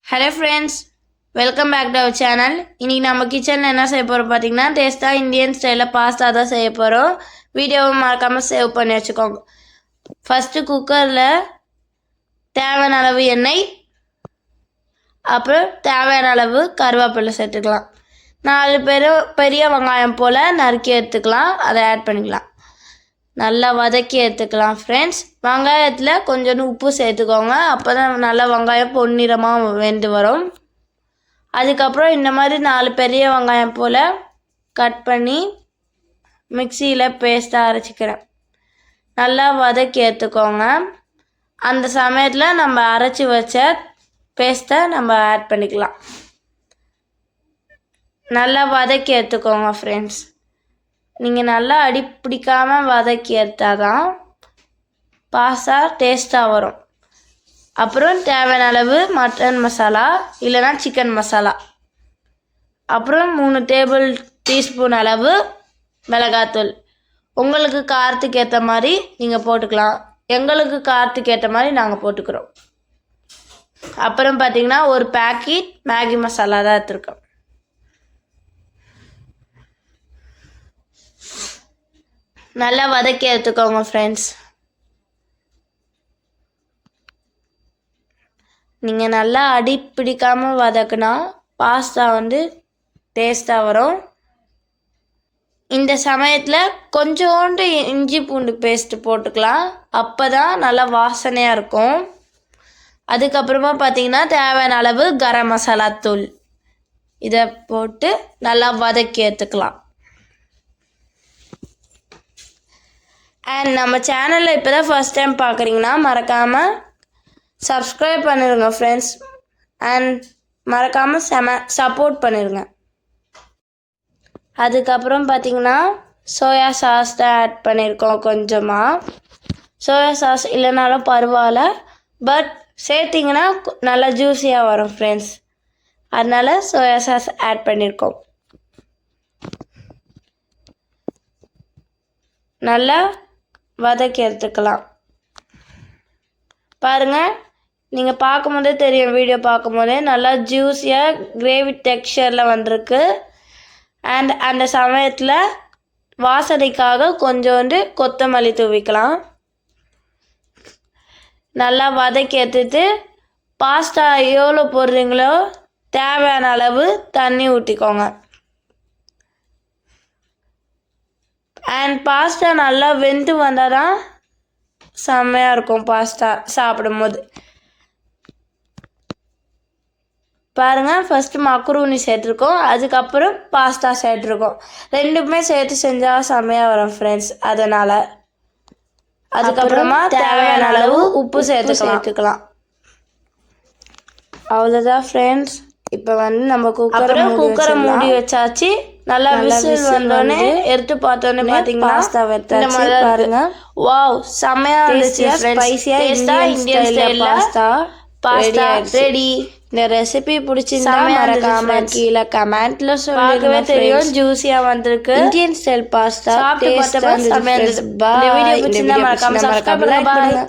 Hello friends, welcome back to our channel. இன்னைக்கு நம்ம கிச்சன்ல என்ன செய்ய போறோம் பாத்தீங்கன்னா டேஸ்டா இந்தியன் ஸ்டைல்ல பாஸ்தா தான் செய்ய போறோம். வீடியோவை மறக்காம சேவ் பண்ணி வச்சுக்கோங்க. ஃபர்ஸ்ட் குக்கர்ல தேவையான அளவு எண்ணெய் அப்புறம் தேவையான அளவு கருவேப்பிலை சேர்த்துக்கலாம். 4 பெரிய வெங்காயம் போல நறுக்கி எடுத்துக்கலாம். அதை ஆட் பண்ணிக்கலாம். நல்லா வதக்கி எடுத்துக்கலாம் ஃப்ரெண்ட்ஸ். வெங்காயத்தில் கொஞ்சம் உப்பு சேர்த்துக்கோங்க. அப்போ தான் நல்லா வெங்காயம் பொன்னிறமாக வெந்து வரும். அதுக்கப்புறம் இந்த மாதிரி 4 பெரிய வெங்காயம் போல் கட் பண்ணி மிக்சியில் பேஸ்ட்டாக அரைச்சிக்கிறேன். நல்லா வதக்கி எடுத்துக்கோங்க. அந்த சமயத்தில் நம்ம அரைச்சி வச்ச பேஸ்ட்டை நம்ம ஆட் பண்ணிக்கலாம். நல்லா வதக்கி எடுத்துக்கோங்க ஃப்ரெண்ட்ஸ். நீங்கள் நல்லா அடி பிடிக்காமல் வதக்கி எடுத்தால் தான் பாஸ்தா டேஸ்ட்டாக வரும். அப்புறம் தேவையான அளவு மட்டன் மசாலா இல்லைனா சிக்கன் மசாலா, அப்புறம் 3 டேபிள் டீஸ்பூன் அளவு மிளகாத்தூள். உங்களுக்கு காரத்துக்கு ஏற்ற மாதிரி நீங்கள் போட்டுக்கலாம். எங்களுக்கு காரத்துக்கு ஏற்ற மாதிரி நாங்கள் போட்டுக்கிறோம். அப்புறம் பார்த்திங்கன்னா ஒரு பேக்கெட் மேகி மசாலா தான் எடுத்துருக்கோம். நல்லா வதக்கி எடுத்துக்கோங்க ஃப்ரெண்ட்ஸ். நீங்கள் நல்லா அடி பிடிக்காமல் வதக்குனா பாஸ்தா டேஸ்ட்டாக வரும். இந்த சமயத்தில் கொஞ்சோண்டு இஞ்சி பூண்டு பேஸ்ட்டு போட்டுக்கலாம். அப்போ தான் நல்லா வாசனையாக இருக்கும். அதுக்கப்புறமா பார்த்திங்கன்னா தேவையான அளவு கரம் மசாலா தூள் இதை போட்டு நல்லா வதக்கி எடுத்துக்கலாம். அண்ட் நம்ம சேனலில் இப்போ தான் ஃபஸ்ட் டைம் பார்க்குறீங்கன்னா மறக்காமல் சப்ஸ்கிரைப் பண்ணிடுங்க ஃப்ரெண்ட்ஸ். அண்ட் மறக்காமல் சப்போர்ட் பண்ணிடுங்க. அதுக்கப்புறம் பார்த்திங்கன்னா சோயா சாஸ் தான் ஆட் பண்ணியிருக்கோம். கொஞ்சமாக சோயா சாஸ் இல்லைனாலும் பரவாயில்ல, பட் சேர்த்திங்கன்னா நல்லா ஜூஸியாக வரும் ஃப்ரெண்ட்ஸ். அதனால் சோயா சாஸ் ஆட் பண்ணியிருக்கோம். நல்லா வதக்கி எடுத்துக்கலாம். பாருங்கள், நீங்கள் பார்க்கும்போதே தெரியும், வீடியோ பார்க்கும்போதே நல்லா ஜூஸியாக கிரேவி டெக்ஸ்சரில் வந்திருக்கு. அண்ட் அந்த சமயத்தில் வாசனைக்காக கொஞ்சோண்டு கொத்தமல்லி தூவிக்கலாம். நல்லா வதக்கி எடுத்துட்டு பாஸ்தா எவ்வளோ போடுறீங்களோ தேவையான அளவு தண்ணி ஊற்றிக்கோங்க. அண்ட் பாஸ்தா நல்லா வெந்து வந்தால் தான் செம்மையாக இருக்கும் பாஸ்தா சாப்பிடும்போது. பாருங்கள், ஃபஸ்ட்டு மக்ரூனி சேர்த்துருக்கோம், அதுக்கப்புறம் பாஸ்தா சேர்த்துருக்கோம். ரெண்டுமே சேர்த்து செஞ்சால் செம்மையாக வரும் ஃப்ரெண்ட்ஸ். அதனால் அதுக்கப்புறமா தேவையான அளவு உப்பு சேர்த்துக்கலாம். அவ்வளோதான் ஃப்ரெண்ட்ஸ். இப்போ நம்ம குக்கரை மூடி வச்சாச்சு. நல்லா விசில் வந்தோடனே எடுத்து பார்த்தோன்னே பார்த்தீங்கன்னா பாஸ்தா வெத்தாச்சு. பாருங்க, வாவ், செம்மையா இருந்துச்சு. ஸ்பைசியா இந்தியன் ஸ்டைல்ல பாஸ்தா ரெடி. இந்த ரெசிபி பிடிச்சிருந்தா மறக்காம கீழே கமெண்ட்ல சொல்லுங்க. தெரியும், ஜூஸியா வந்திருக்கு. இந்தியன் ஸ்டைல் பாஸ்தா டேஸ்டா இருந்துச்சு. இந்த வீடியோ பிடிச்சிருந்தா மறக்காம சப்ஸ்கிரைப் பண்ணுங்க.